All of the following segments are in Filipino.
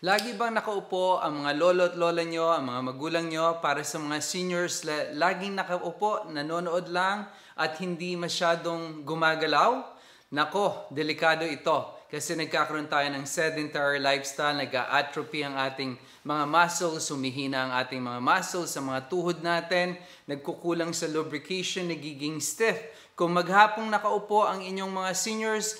Lagi bang nakaupo ang mga lolo at lola nyo, ang mga magulang nyo, para sa mga seniors, laging nakaupo, nanonood lang at hindi masyadong gumagalaw? Nako, delikado ito kasi nagkakaroon tayo ng sedentary lifestyle, nag-atrophy ang ating mga muscles, humihina ang ating mga muscles sa mga tuhod natin, nagkukulang sa lubrication, nagiging stiff. Kung maghapong nakaupo ang inyong mga seniors,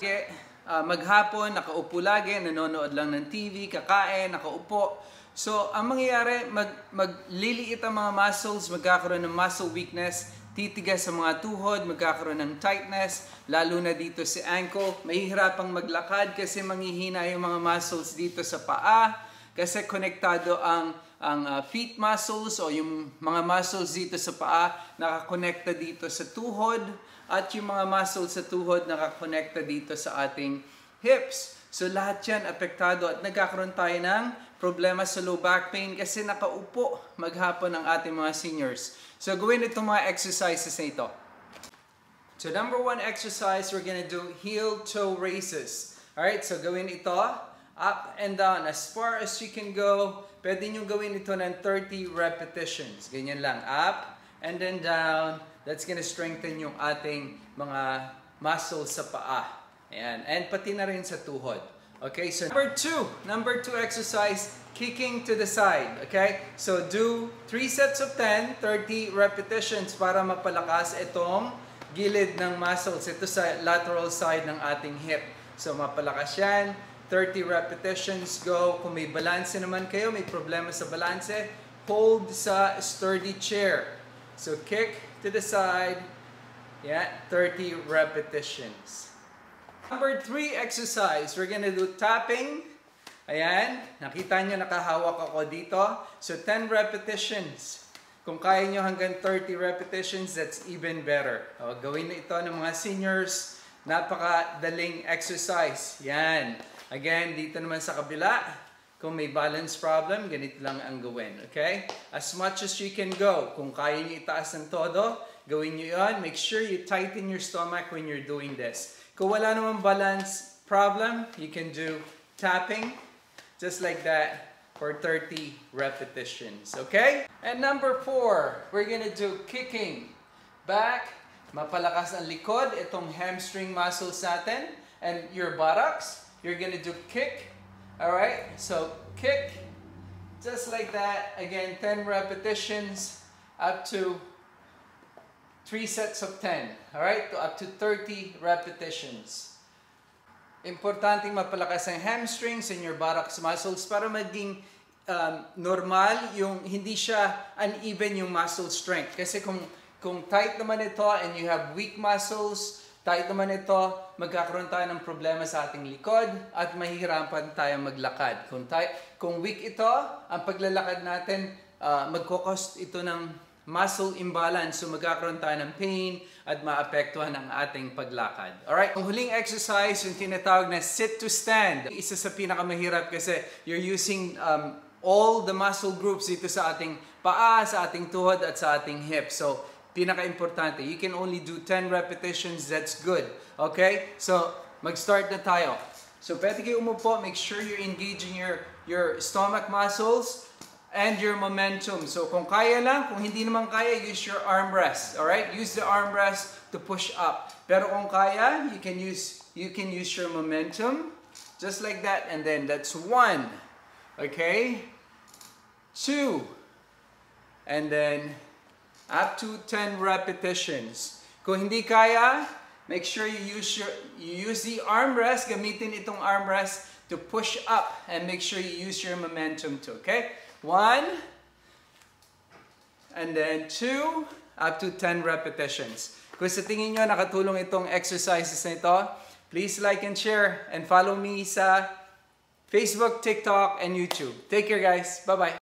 maghapon, nakaupo lagi, nanonood lang ng TV, kakain, nakaupo. So, ang mangyayari, magliliit ang mga muscles, magkakaroon ng muscle weakness, titigas sa mga tuhod, magkakaroon ng tightness, lalo na dito sa ankle. Mahihirapang maglakad kasi manghihina yung mga muscles dito sa paa, kasi konektado ang feet muscles o yung mga muscles dito sa paa nakakonekta dito sa tuhod, at yung mga muscles sa tuhod nakakonekta dito sa ating hips. So lahat yan apektado at nagkakaroon tayo ng problema sa low back pain kasi nakaupo maghapon ang ating mga seniors. So gawin itong mga exercises na ito. So number 1 exercise, we're gonna do heel toe raises. Alright, so gawin ito up and down as far as you can go. Pwede nyo gawin ito ng 30 repetitions. Ganyan lang, up and then down. That's gonna strengthen yung ating mga muscles sa paa. Ayan. And pati na rin sa tuhod. Okay, so number 2 exercise, kicking to the side. Okay, so do 3 sets of 10, 30 repetitions para mapalakas itong gilid ng muscles. Ito sa lateral side ng ating hip. So mapalakas yan. 30 repetitions, go. Kung may balance naman kayo, may problema sa balance, hold sa sturdy chair. So kick to the side. Yeah, 30 repetitions. Number 3 exercise, we're gonna do tapping. Ayan, nakita nyo nakahawak ako dito. So 10 repetitions. Kung kaya nyo hanggang 30 repetitions, that's even better. O, gawin na ito ng mga seniors. Napakadaling exercise. Yan. Again, dito naman sa kabila, kung may balance problem, ganito lang ang gawin. Okay? As much as you can go. Kung kaya nyo itaas ng todo, gawin nyo yun. Make sure you tighten your stomach when you're doing this. Kung wala namang balance problem, you can do tapping, just like that, for 30 repetitions. Okay? And number 4, we're gonna do kicking. Back, mapalakas ang likod, itong hamstring muscles natin, and your buttocks. You're gonna do kick. Alright? So, kick, just like that. Again, 10 repetitions, up to 3 sets of 10. Alright? Up to 30 repetitions. Importanteng mapalakas ang hamstrings and your buttocks muscles para maging normal, yung hindi siya uneven yung muscle strength. Kasi kung tight naman ito and you have weak muscles, tight naman ito, magkakaroon tayo ng problema sa ating likod at mahihirapan tayo maglakad. Kung weak ito, ang paglalakad natin, magkukos ito ng muscle imbalance. So magkakaroon tayo ng pain at maapektuhan ang ating paglakad. Alright, ang huling exercise, yung tinatawag na sit to stand. Isa sa pinakamahirap kasi you're using all the muscle groups dito sa ating paa, sa ating tuhod at sa ating hip. So pinaka-importante, you can only do 10 repetitions, that's good. Okay? So, mag-start na tayo. So, pwede kayo umupo, make sure you're engaging your stomach muscles and your momentum. So, kung kaya lang, kung hindi naman kaya, use your armrest. Alright? Use the armrest to push up. Pero kung kaya, you can use your momentum, just like that, and then that's 1. Okay? 2. And then up to 10 repetitions. Kung hindi kaya, make sure you use the armrest, gamitin itong armrest to push up and make sure you use your momentum too, okay? 1, and then 2, up to 10 repetitions. Kung sa tingin nyo nakatulong itong exercises na ito, please like and share and follow me sa Facebook, TikTok, and YouTube. Take care guys. Bye-bye.